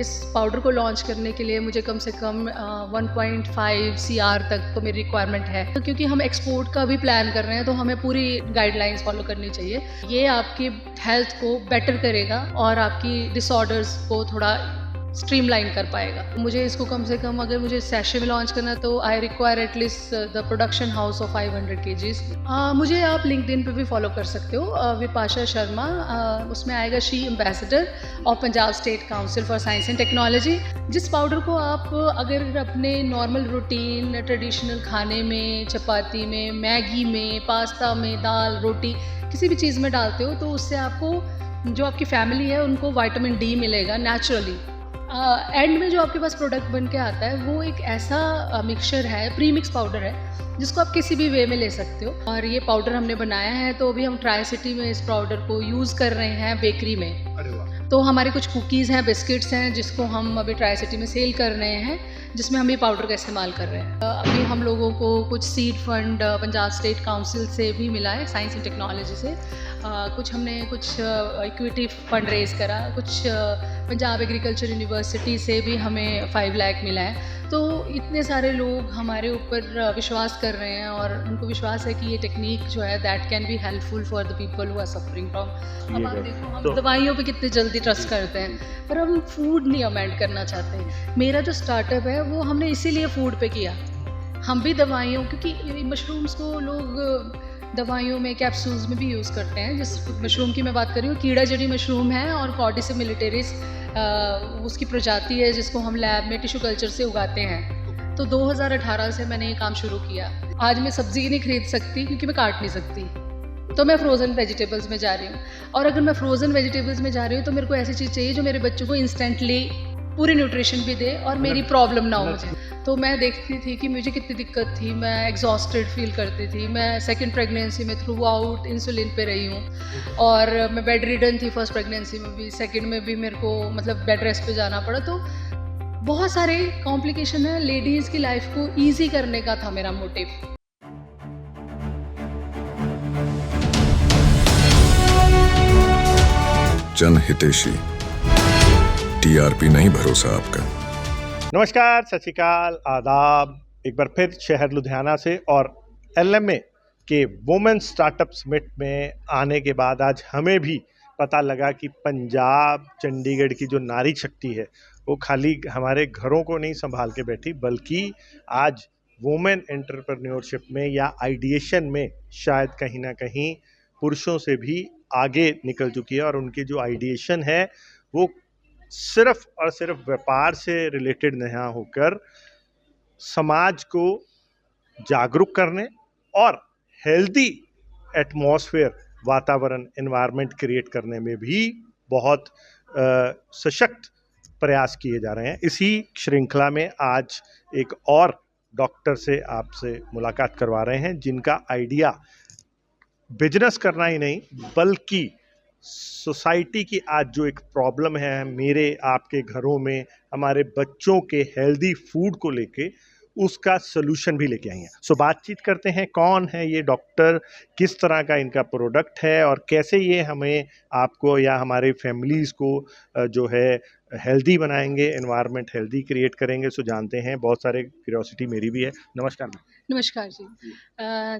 इस पाउडर को लॉन्च करने के लिए मुझे कम से कम 1.5 CR तक तो मेरी रिक्वायरमेंट है, क्योंकि हम एक्सपोर्ट का भी प्लान कर रहे हैं, तो हमें पूरी गाइडलाइंस फॉलो करनी चाहिए। ये आपकी हेल्थ को बेटर करेगा और आपकी डिसऑर्डर्स को थोड़ा स्ट्रीमलाइन कर पाएगा। मुझे इसको कम से कम, अगर मुझे सैशे में लॉन्च करना है तो I require at least the production house of 500 kgs। मुझे आप लिंक्डइन पे भी फॉलो कर सकते हो, विपाशा शर्मा, उसमें आएगा she ambassador of Punjab state council for science and technology. जिस पाउडर को आप अगर अपने नॉर्मल रूटीन ट्रेडिशनल खाने में, चपाती में, मैगी में, पास्ता में, दाल, रोटी, किसी भी चीज़ में डालते हो, तो उससे आपको, जो आपकी फैमिली है, उनको विटामिन डी मिलेगा नेचुरली। एंड में जो आपके पास प्रोडक्ट बन के आता है वो एक ऐसा मिक्सचर है, प्री मिक्स पाउडर है, जिसको आप किसी भी वे में ले सकते हो। और ये पाउडर हमने बनाया है, तो अभी हम ट्राई सिटी में इस पाउडर को यूज़ कर रहे हैं बेकरी में। अरे वाह। तो हमारे कुछ कुकीज़ हैं, बिस्किट्स हैं, जिसको हम अभी ट्राई सिटी में सेल कर रहे हैं, जिसमें हम ये पाउडर का इस्तेमाल कर रहे हैं। अभी हम लोगों को कुछ seed fund Punjab state council से भी मिला है, साइंस एंड टेक्नोलॉजी से। कुछ हमने इक्विटी फंड रेज करा, कुछ पंजाब एग्रीकल्चर यूनिवर्सिटी से भी हमें 5 लाख मिला है। तो इतने सारे लोग हमारे ऊपर विश्वास कर रहे हैं, और उनको विश्वास है कि ये टेक्निक जो है that can be helpful for the people who are suffering from. अब आप देखो, हम दवाइयों पे कितने जल्दी ट्रस्ट करते हैं, पर हम फूड नहीं अमेंड करना चाहते। मेरा जो स्टार्टअप है वो हमने इसीलिए फूड पे किया। हम भी दवाइयों, क्योंकि मशरूम्स को लोग दवाइयों में, कैप्सूल्स में भी यूज़ करते हैं। जिस मशरूम की मैं बात कर रही हूँ, कीड़ा जड़ी मशरूम है, और कॉर्डिसिम मिलिटेरिस उसकी प्रजाति है, जिसको हम लैब में टिश्यू कल्चर से उगाते हैं। तो 2018 से मैंने ये काम शुरू किया। आज मैं सब्ज़ी नहीं खरीद सकती क्योंकि मैं काट नहीं सकती, तो मैं फ्रोज़न वेजिटेबल्स में जा रही हूँ। और अगर मैं फ्रोज़न वेजिटेबल्स में जा रही हूँ, तो मेरे को ऐसी चीज़ चाहिए जो मेरे बच्चों को इंस्टेंटली पूरी न्यूट्रिशन भी दे और मेरी प्रॉब्लम ना हो मुझे। तो मैं देखती थी कि मुझे कितनी दिक्कत थी, मैं एग्जॉस्टेड फील करती थी। मैं सेकंड प्रेगनेंसी में थ्रू आउट इंसुलिन पे रही हूँ, और मैं बेड रिडन थी फर्स्ट प्रेगनेंसी में भी, सेकंड में भी मेरे को मतलब बेड रेस्ट पे जाना पड़ा। तो बहुत सारे कॉम्प्लिकेशन है। लेडीज़ की लाइफ को ईजी करने का था मेरा मोटिव। जन हितेशी, टीआरपी नहीं भरोसा आपका। नमस्कार, सत श्री अकाल, आदाब। एक बार फिर शहर लुधियाना से और एलएमए के वुमेन स्टार्टअप समिट में आने के बाद आज हमें भी पता लगा कि पंजाब, चंडीगढ़ की जो नारी शक्ति है वो खाली हमारे घरों को नहीं संभाल के बैठी, बल्कि आज वुमेन एंटरप्रेन्योरशिप में या आइडिएशन में शायद कहीं ना कहीं पुरुषों से भी आगे निकल चुकी है। और उनकी जो आइडिएशन है वो सिर्फ और सिर्फ व्यापार से रिलेटेड नहीं होकर समाज को जागरूक करने और हेल्दी एटमॉस्फेयर, वातावरण, एनवायरनमेंट क्रिएट करने में भी बहुत सशक्त प्रयास किए जा रहे हैं। इसी श्रृंखला में आज एक और डॉक्टर से आपसे मुलाकात करवा रहे हैं, जिनका आइडिया बिजनेस करना ही नहीं बल्कि सोसाइटी की आज जो एक प्रॉब्लम है मेरे आपके घरों में, हमारे बच्चों के हेल्दी फूड को लेके, उसका सोल्यूशन भी लेके आई हैं। सो बातचीत करते हैं, कौन है ये डॉक्टर, किस तरह का इनका प्रोडक्ट है और कैसे ये हमें, आपको या हमारे फैमिलीज़ को जो है हेल्दी बनाएंगे, एनवायरनमेंट हेल्दी क्रिएट करेंगे। सो जानते हैं, बहुत सारे क्यूरियोसिटी मेरी भी है। नमस्कार मैम। नमस्कार जी।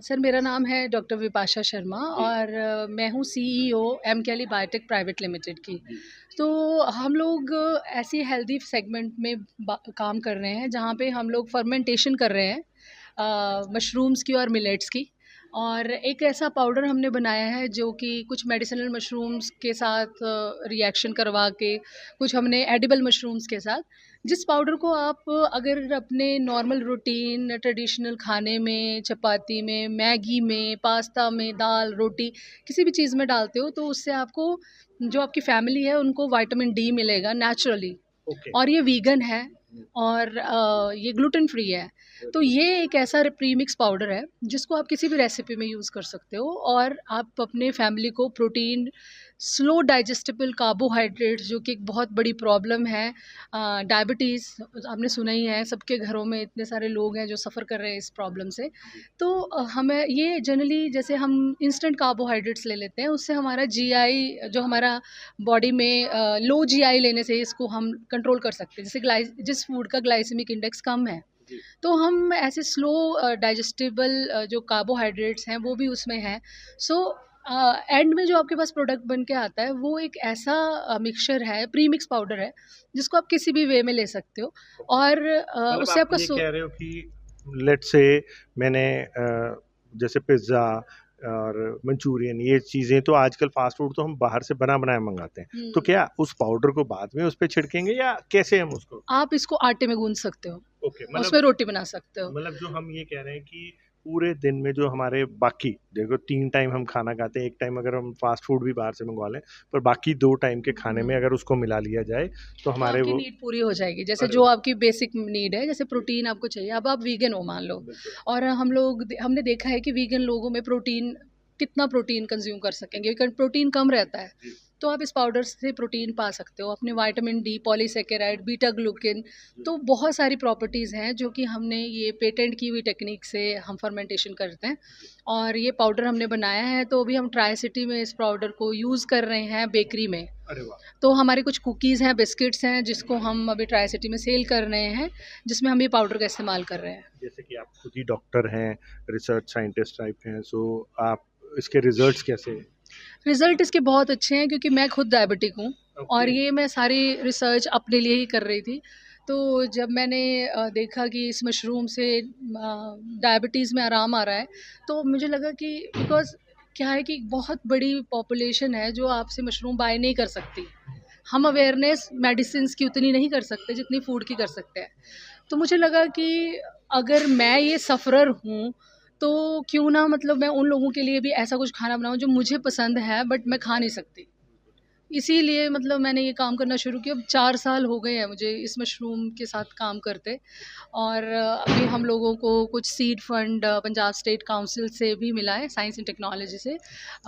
सर, मेरा नाम है डॉक्टर विपाशा शर्मा, और मैं हूँ CEO एमकेली बायोटेक प्राइवेट लिमिटेड की। तो हम लोग ऐसी हेल्दी सेगमेंट में काम कर रहे हैं, जहाँ पे हम लोग फर्मेंटेशन कर रहे हैं मशरूम्स की और मिलेट्स की। और एक ऐसा पाउडर हमने बनाया है जो कि कुछ मेडिसिनल मशरूम्स के साथ रिएक्शन करवा के, कुछ हमने एडिबल मशरूम्स के साथ, जिस पाउडर को आप अगर अपने नॉर्मल रूटीन ट्रेडिशनल खाने में, चपाती में, मैगी में, पास्ता में, दाल, रोटी, किसी भी चीज़ में डालते हो, तो उससे आपको, जो आपकी फैमिली है, उनको विटामिन डी मिलेगा नेचुरली। और ये वीगन है, और ये ग्लूटेन फ्री है। तो ये एक ऐसा प्रीमिक्स पाउडर है जिसको आप किसी भी रेसिपी में यूज़ कर सकते हो, और आप अपने फैमिली को प्रोटीन स्लो डाइजेस्टिबल कार्बोहाइड्रेट्स, जो कि एक बहुत बड़ी प्रॉब्लम है। डायबिटीज़ आपने सुना ही है, सबके घरों में इतने सारे लोग हैं जो सफ़र कर रहे हैं इस प्रॉब्लम से। तो हमें ये जनरली, जैसे हम इंस्टेंट कार्बोहाइड्रेट्स ले लेते हैं, उससे हमारा जीआई, जो हमारा बॉडी में लो जीआई लेने से इसको हम कंट्रोल कर सकते हैं। जैसे जिस फूड का ग्लाइसेमिक इंडेक्स कम है, तो हम ऐसे स्लो डाइजेस्टिबल जो कार्बोहाइड्रेट्स हैं वो भी उसमें हैं। सो एंड में जो आपके पास प्रोडक्ट बन के आता है वो एक ऐसा मिक्सचर है, प्री मिक्स पाउडर है, जिसको आप किसी भी वे में ले सकते हो। और मतलब उससे आप आपका ये कह रहे हो कि लेट्स से मैंने जैसे पिज्ज़ा और मंचूरियन ये चीज़ें तो आजकल फास्ट फूड तो हम बाहर से बना बनाया मंगाते हैं, तो क्या उस पाउडर को बाद में उस पे छिड़केंगे या कैसे हम उसको? आप इसको आटे में गूंथ सकते हो, ओके, मतलब उसमें रोटी बना सकते हो। मतलब जो हम ये कह रहे हैं कि पूरे दिन में जो हमारे बाकी देखो 3 टाइम हम खाना खाते हैं, 1 टाइम अगर हम फास्ट फूड भी बाहर से मंगवा लें, पर बाकी 2 टाइम के खाने में अगर उसको मिला लिया जाए तो तो हमारे आपकी वो नीड पूरी हो जाएगी। जैसे अरे जो आपकी बेसिक नीड है, जैसे प्रोटीन आपको चाहिए, अब आप वीगन हो मान लो, बिल्कुल। और हमने देखा है कि वीगन लोगों में प्रोटीन, कितना प्रोटीन कंज्यूम कर सकेंगे, क्योंकि प्रोटीन कम रहता है। जी। तो आप इस पाउडर से प्रोटीन पा सकते हो, अपने vitamin D, polysaccharide, beta glucan, तो बहुत सारी प्रॉपर्टीज़ हैं जो कि हमने ये पेटेंट की हुई टेक्निक से हम फर्मेंटेशन करते हैं, और ये पाउडर हमने बनाया है। तो अभी हम ट्राई सिटी में इस पाउडर को यूज़ कर रहे हैं बेकरी में। अरे वाह! तो हमारे कुछ कुकीज़ हैं, बिस्किट्स हैं, जिसको हम अभी ट्राई सिटी में सेल कर रहे हैं, जिसमें हम ये पाउडर का इस्तेमाल कर रहे हैं। जैसे कि आप खुद ही डॉक्टर हैं, रिसर्च साइंटिस्ट टाइप हैं, सो आप इसके रिजल्ट्स कैसे हैं? रिज़ल्ट इसके बहुत अच्छे हैं, क्योंकि मैं खुद डायबिटिक हूँ, और ओके। ये मैं सारी रिसर्च अपने लिए ही कर रही थी। तो जब मैंने देखा कि इस मशरूम से डायबिटीज़ में आराम आ रहा है, तो मुझे लगा कि बिकॉज़ क्या है कि बहुत बड़ी पॉपुलेशन है जो आपसे मशरूम बाय नहीं कर सकती। हम अवेयरनेस मेडिसिन्स की उतनी नहीं कर सकते जितनी फूड की कर सकते हैं। तो मुझे लगा कि अगर मैं ये सफ़रर हूँ, तो क्यों ना, मतलब मैं उन लोगों के लिए भी ऐसा कुछ खाना बनाऊँ जो मुझे पसंद है बट मैं खा नहीं सकती। इसीलिए मतलब मैंने ये काम करना शुरू किया। अब 4 साल हो गए हैं मुझे इस मशरूम के साथ काम करते, और अभी हम लोगों को कुछ seed fund Punjab state council से भी मिला है, साइंस एंड टेक्नोलॉजी से।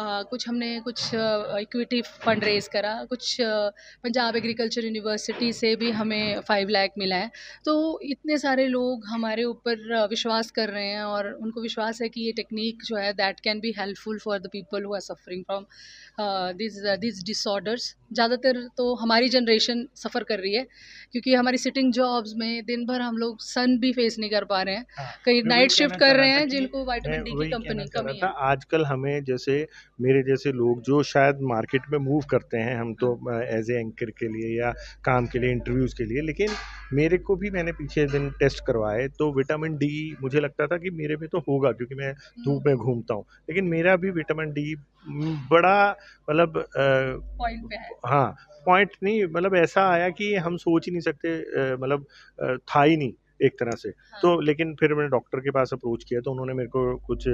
कुछ हमने कुछ इक्विटी फंड रेज़ करा, कुछ पंजाब एग्रीकल्चर यूनिवर्सिटी से भी हमें 5 लाख मिला है। तो इतने सारे लोग हमारे ऊपर विश्वास कर रहे हैं, और उनको विश्वास है कि ये टेक्नीक जो है that can be helpful for the people who are suffering from this disorders. ज़्यादातर तो हमारी जनरेशन सफ़र कर रही है, क्योंकि हमारी सिटिंग जॉब्स में दिन भर हम लोग सन भी फेस नहीं कर पा रहे हैं। हाँ, कहीं मैं वही नाइट शिफ्ट कहना कर चाह रहे रहा था हैं, कि जिनको मैं विटामिन डी की वही कहना चाह रहा कमी था, है। आजकल हमें जैसे मेरे जैसे लोग जो शायद मार्केट में मूव करते हैं, हम तो एज ए एंकर के लिए या काम के लिए, इंटरव्यूज़ के लिए, लेकिन मेरे को भी मैंने पीछे दिन टेस्ट करवाए तो विटामिन डी मुझे लगता था कि मेरे में तो होगा क्योंकि मैं धूप में घूमता हूँ, लेकिन मेरा भी विटामिन डी बड़ा मतलब पॉइंट पे है। हाँ, पॉइंट नहीं, मतलब ऐसा आया कि हम सोच ही नहीं सकते, मतलब था ही नहीं एक तरह से। तो हाँ, लेकिन फिर मैंने डॉक्टर के पास अप्रोच किया तो उन्होंने मेरे को कुछ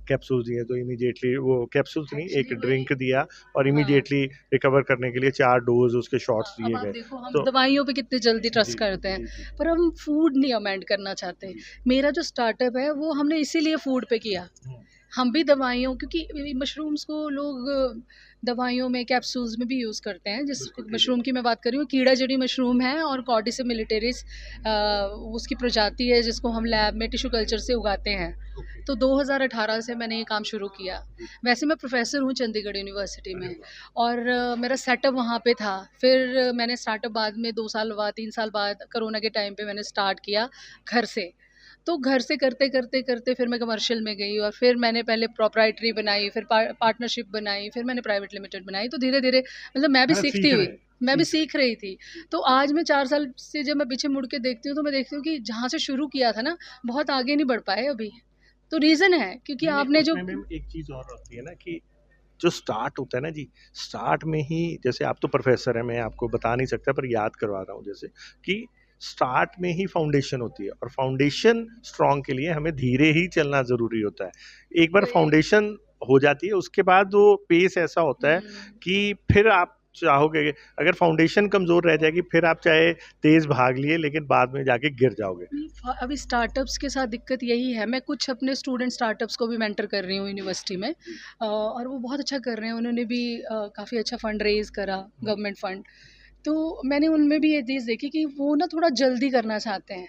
कैप्सूल्स दिए, तो इमीडिएटली वो कैप्सूल्स नहीं, एक एक्चुअली वही। ड्रिंक दिया और हाँ, इमीडिएटली रिकवर करने के लिए 4 डोज़ उसके शॉट्स अब दिए आप गए। देखो हम तो दवाइयों पे कितने जल्दी जी, ट्रस्ट करते हैं, जी, जी, पर हम फूड नहीं अमेंड करना चाहते। जी। मेरा जो स्टार्टअप है वो हमने इसीलिए फूड पे किया। हुँ, हम भी दवाइयों, क्योंकि मशरूम्स को लोग दवाइयों में, कैप्सूल्स में भी यूज़ करते हैं। जिस बिल्कुल ठीक है। मशरूम की मैं बात कर रही हूँ, कीड़ा जड़ी मशरूम है, और कॉर्डिसम मिलिटेरिस उसकी प्रजाति है, जिसको हम लैब में टिश्यू कल्चर से उगाते हैं। ओके, तो 2018 से मैंने ये काम शुरू किया। जी। वैसे मैं प्रोफ़ेसर हूँ चंडीगढ़ यूनिवर्सिटी अरे में, वाह! और मेरा सेटअप वहाँ पे था। फिर मैंने स्टार्टअप बाद में 2 साल बाद, 3 साल बाद, कोरोना के टाइम पे मैंने स्टार्ट किया घर से। तो घर से करते फिर मैं कमर्शियल में गई, और फिर मैंने पहले प्रोप्राइटरी बनाई, फिर पार्टनरशिप बनाई, फिर मैंने प्राइवेट लिमिटेड बनाई। तो धीरे-धीरे मतलब मैं भी हाँ, सीखती सीख रहे हुई, हैं, मैं भी सीख सीख रही थी। तो आज मैं 4 साल से जब मैं पीछे मुड़ के देखती हूँ, तो मैं देखती हूँ कि जहाँ से शुरू किया था ना, बहुत आगे नहीं बढ़ पाए अभी। तो रीज़न है क्योंकि नहीं, नहीं, आपने जो उसमें मैम एक चीज़ और होती है ना कि जो स्टार्ट होता है ना जी, स्टार्ट में ही जैसे आप तो प्रोफ़ेसर हैं, मैं आपको बता नहीं सकता पर याद करवा रहा हूँ जैसे कि स्टार्ट में ही फाउंडेशन होती है और फाउंडेशन स्ट्रॉन्ग के लिए हमें धीरे ही चलना ज़रूरी होता है। एक बार वही। फाउंडेशन हो जाती है, उसके बाद वो पेस ऐसा होता है हुँ। कि फिर आप चाहोगे, अगर फाउंडेशन कमज़ोर रह जाएगी फिर आप चाहे तेज़ भाग लिए लेकिन बाद में जाके गिर जाओगे। अभी स्टार्टअप्स के साथ दिक्कत यही है, मैं कुछ अपने स्टूडेंट स्टार्टअप्स को भी मेंटर कर रही हूँ यूनिवर्सिटी में, और वो बहुत अच्छा कर रहे हैं, उन्होंने भी काफ़ी अच्छा फंड रेज़ करा, गवर्नमेंट फंड। तो मैंने उनमें भी ये चीज़ देखी कि वो ना थोड़ा जल्दी करना चाहते हैं।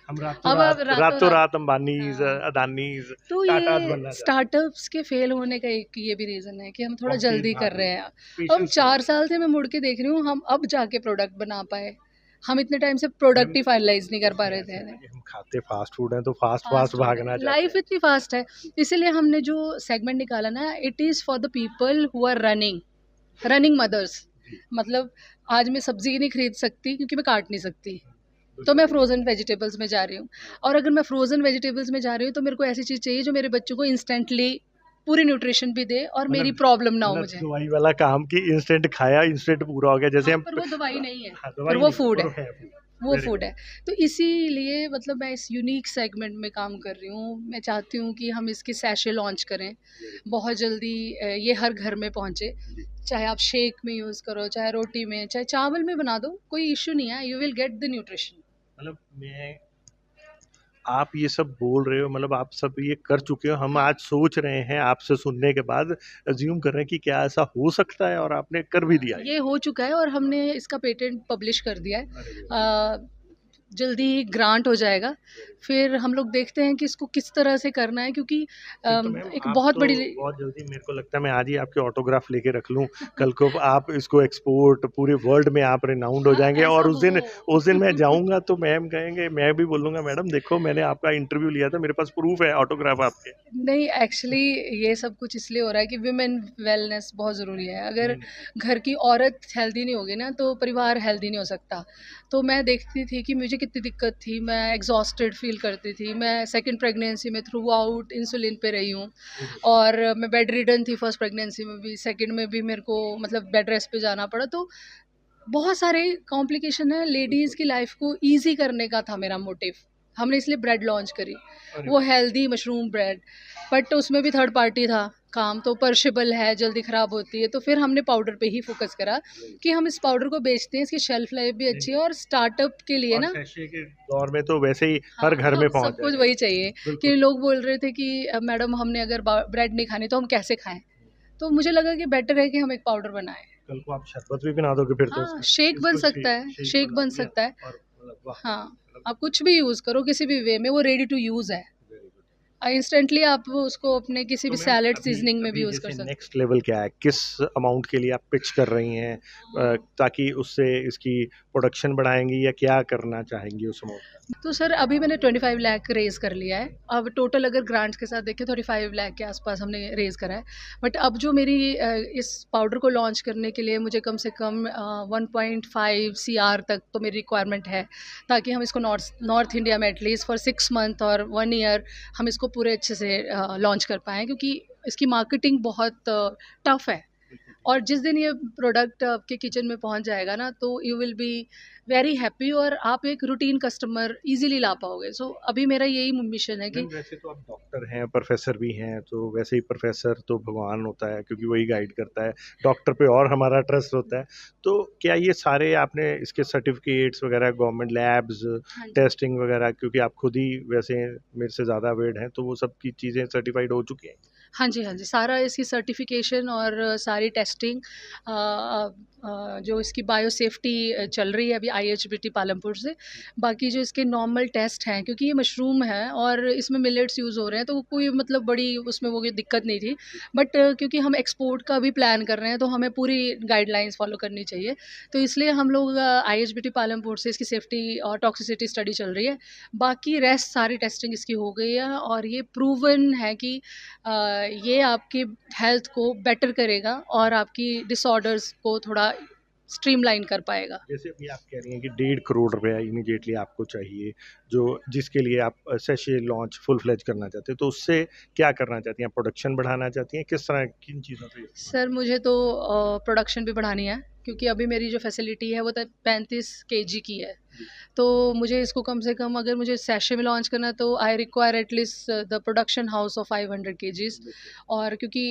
हम अब रातों रात रात अंबानीज़, हाँ, अदानीज़, तो टाटाज़ ये बनना चाहते हैं। स्टार्टअप्स के फेल होने का एक ये भी रीज़न है कि हम थोड़ा हम तेज़ जल्दी कर भाग रहे लिए, हैं। अब पेशेंस 4 नहीं साल से मैं मुड़ के देख रही हूँ, हम अब जाके प्रोडक्ट बना पाए। हम इतने टाइम से प्रोडक्ट ही फाइनलाइज़ नहीं कर पा रहे थे। है कि हम खाते फास्ट फूड हैं तो फास्ट फास्ट फास्ट फूड भागना है, चाहते लाइफ हैं। इतनी फास्ट है, इसीलिए हमने जो सेगमेंट निकाला ना, it is for the people who are running mothers. मतलब आज मैं सब्जी नहीं खरीद सकती क्योंकि मैं काट नहीं सकती, तो मैं फ्रोज़न वेजिटेबल्स में जा रही हूँ। और अगर मैं फ्रोज़न वेजिटेबल्स में जा रही हूँ तो मेरे को ऐसी चीज़ चाहिए जो मेरे बच्चों को इंस्टेंटली पूरी न्यूट्रिशन भी दे और मेरी मतलब प्रॉब्लम ना हो मतलब मुझे। दवाई वाला काम कि इंस्टेंट खाया इंस्टेंट पूरा हो गया, जैसे हाँ, हम पर वो दवाई नहीं है, हाँ, पर दवाई वो नहीं फूड पर है। वो है फूड। वो वेरी फूड गुड। है। तो इसीलिए मतलब मैं इस यूनिक सेगमेंट में काम कर रही हूँ। मैं चाहती हूँ कि हम इसके सैशे लॉन्च करें बहुत जल्दी, ये हर घर में पहुँचे। चाहे आप शेक में यूज़ करो, चाहे रोटी में, चाहे चावल में बना दो, कोई इश्यू नहीं है, you will get the nutrition. मतलब मैं आप ये सब बोल रहे हो, मतलब आप सब ये कर चुके हो, हम हाँ, आज सोच रहे हैं आपसे सुनने के बाद, अज्यूम कर रहे हैं कि क्या ऐसा हो सकता है और आपने कर भी दिया ये ये। हो चुका है और हमने इसका पेटेंट पब्लिश कर दिया है। अरे वेरी अ, जल्दी ही ग्रांट हो जाएगा। फिर हम लोग देखते हैं कि इसको किस तरह से करना है, क्योंकि फिर तो मैम एक आप बहुत तो बड़ी बहुत जल्दी, मेरे को लगता है मैं आज ही आपके ऑटोग्राफ लेके रख लूँ, कल को आप इसको एक्सपोर्ट पूरे वर्ल्ड में आप रिनाउंड हो हाँ, जाएंगे ऐसा और हो। उस दिन मैं जाऊँगा तो मैम कहेंगे, मैं भी बोलूँगा मैडम देखो मैंने आपका इंटरव्यू लिया था, मेरे पास प्रूफ है ऑटोग्राफ आपके। नहीं, एक्चुअली ये सब कुछ इसलिए हो रहा है कि विमेन वेलनेस बहुत ज़रूरी है। अगर नहीं, नहीं। घर की औरत हेल्दी नहीं होगी ना, तो परिवार हेल्दी नहीं हो सकता। तो मैं देखती थी कि मुझे कितनी दिक्कत थी, मैं एग्ज़ॉस्टेड फ़ील करती थी। मैं सेकंड प्रेगनेंसी में थ्रू आउट इंसुलिन पे रही हूँ, और मैं बेड रिडन थी फर्स्ट प्रेगनेंसी में भी, सेकंड में भी मेरे को मतलब बेड रेस्ट पे जाना पड़ा। तो बहुत सारे कॉम्प्लिकेशन है, लेडीज़ की लाइफ़ को ईज़ी करने का था मेरा मोटिव। हमने इसलिए ब्रेड लॉन्च करी, अरे वो हेल्दी मशरूम ब्रेड, बट उसमें भी थर्ड पार्टी था काम, तो परशेबल है, जल्दी ख़राब होती है। तो फिर हमने पाउडर पे ही फ़ोकस करा कि हम इस पाउडर को बेचते हैं, इसकी शेल्फ़ लाइफ़ भी अच्छी है, और स्टार्टअप के लिए और ना, सैशे के दौर में तो वैसे ही हर हाँ, घर में पहुँच सब कुछ जाएगा। वही चाहिए। कि बिल्कुल। लोग बोल रहे थे कि मैडम हमने अगर ब्रेड नहीं खानी तो हम कैसे खाएँ? तो मुझे लगा कि बेटर है कि हम एक पाउडर बनाएँ। कल को आप शरबत भी बना दोगे फिर तो हाँ, उसका। शेक बन इसको सकता है, शेक शेक बना बन दिया सकता है। और मतलब वाह! हाँ, मतलब आप कुछ भी यूज़ करो किसी भी वे में, वो रेडी टू यूज़ है। Very good. इंस्टेंटली आप वो उसको अपने किसी तो भी मैम सैलेड अभी सीज़निंग में भी अभी यूज़ कर जैसे सकते नेक्स्ट लेवल क्या है? किस अमाउंट के लिए आप पिच कर रही हैं, ताकि उससे इसकी प्रोडक्शन बढ़ाएँगी या क्या करना चाहेंगी उस अमाउंट का? हैं। तो सर अभी मैंने 25 लाख रेज़ कर लिया है। अब टोटल अगर ग्रांट्स के साथ देखें 35 लाख के आस-पास हमने रेज़ करा है। बट अब जो मेरी इस पाउडर को लॉन्च करने के लिए मुझे कम से कम 1.5 सीआर तक तो मेरी रिक्वायरमेंट है, ताकि हम इसको नॉर्थ इंडिया में एटलीस्ट फॉर 6 मंथ और 1 ईयर हम इसको पूरे अच्छे से लॉन्च कर पाएँ, क्योंकि इसकी मार्केटिंग बहुत टफ़ है। और जिस दिन ये प्रोडक्ट आपके किचन में पहुंच जाएगा ना, तो you will be very happy, और आप एक रूटीन कस्टमर इजीली ला पाओगे। सो अभी मेरा यही मिशन है कि मैम वैसे तो आप डॉक्टर हैं, प्रोफ़ेसर भी हैं, तो वैसे ही प्रोफ़ेसर तो भगवान होता है क्योंकि वही गाइड करता है। डॉक्टर पे और हमारा ट्रस्ट होता है। तो क्या ये सारे आपने इसके सर्टिफ़िकेट्स वग़ैरह गवर्नमेंट लैब्स, हाँ जी, टेस्टिंग वग़ैरह, क्योंकि आप खुद ही वैसे मेरे से ज़्यादा अवेयर्ड हैं, तो वो सब की चीज़ें सर्टिफ़ाइड हो चुकी हैं? हाँ जी, हाँ जी, सारा इसकी सर्टिफिकेशन और सारी टेस्टिंग, जो इसकी बायो सेफ्टी चल रही है अभी आईएचबीटी पालमपुर से। बाकी जो इसके नॉर्मल टेस्ट हैं, क्योंकि ये मशरूम है और इसमें मिलेट्स यूज़ हो रहे हैं, तो कोई मतलब बड़ी उसमें वो कोई दिक्कत नहीं थी। बट क्योंकि हम एक्सपोर्ट का भी प्लान कर रहे हैं, तो हमें पूरी गाइडलाइंस फॉलो करनी चाहिए। तो इसलिए हम लोग आईएचबीटी पालमपुर से इसकी सेफ्टी और टॉक्सिसिटी स्टडी चल रही है। बाकी रेस्ट सारी टेस्टिंग इसकी हो गई है, और ये प्रूवन है कि ये आपकी हेल्थ को बेटर करेगा और आपकी डिसऑर्डर्स को थोड़ा स्ट्रीमलाइन कर पाएगा। जैसे अभी आप कह रही हैं कि 1.5 करोड़ रुपया इमीडिएटली आपको चाहिए, जो जिसके लिए आप सैशे लॉन्च फुल फ्लेज करना चाहते हैं, तो उससे क्या करना चाहती हैं? प्रोडक्शन बढ़ाना चाहती हैं? किस तरह किन चीज़ों पे इस्तेमाल सर मुझे तो प्रोडक्शन भी बढ़ानी है, क्योंकि अभी मेरी जो फैसिलिटी है वो तो 35 केजी की है। तो मुझे इसको कम से कम अगर मुझे सैशे में लॉन्च करना है तो I require at least the production house of 500 kgs. और क्योंकि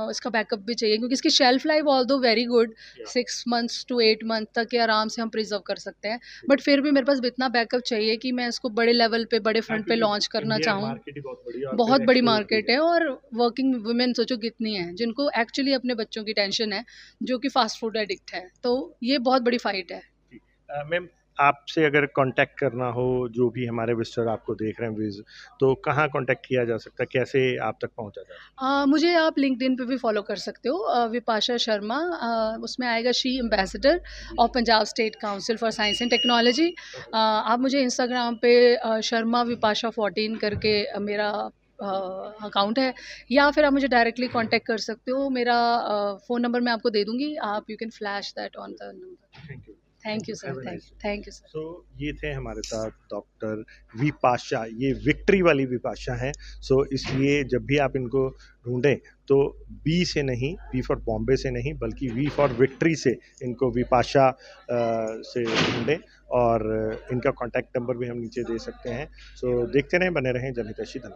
इसका बैकअप भी चाहिए, क्योंकि इसकी shelf life although very good, 6 months to 8 month तक के आराम से हम प्रिजर्व कर सकते हैं, बट फिर भी मेरे पास इतना बैकअप चाहिए कि मैं इसको बड़े लेवल पे, बड़े फ्रंट पे लॉन्च करना चाहूँ। बहुत बड़ी मार्केट है, और वर्किंग वुमेन सोचो कितनी है जिनको एक्चुअली अपने बच्चों की टेंशन है, जो कि फास्ट फूड एडिक्ट है, तो ये बहुत बड़ी फाइट है। मैम, आपसे अगर कांटेक्ट करना हो, जो भी हमारे विजिटर आपको देख रहे हैं व्यूज, तो कहाँ कांटेक्ट किया जा सकता है, कैसे आप तक पहुँचा जाए? मुझे आप लिंक्डइन पे भी फॉलो कर सकते हो, विपाशा शर्मा, उसमें आएगा she ambassador of Punjab state council for science and technology. आप मुझे इंस्टाग्राम पे शर्मा विपाशा 14 करके मेरा अकाउंट है, या फिर आप मुझे डायरेक्टली कांटेक्ट कर सकते हो। मेरा फ़ोन नंबर मैं आपको दे दूँगी, आप you can flash that on the number. Thank you. Thank you sir, thank you sir. So ये थे हमारे साथ डॉक्टर विपाशा, ये विक्ट्री वाली विपाशा हैं। सो इसलिए जब भी आप इनको ढूंढें तो बी से नहीं, बी फॉर बॉम्बे से नहीं, बल्कि वी फॉर विक्ट्री से इनको विपाशा से ढूंढें, और इनका कॉन्टैक्ट नंबर भी हम नीचे दे सकते हैं। सो देखते रहें, बने रहें जनहितैषी। धन्यवाद।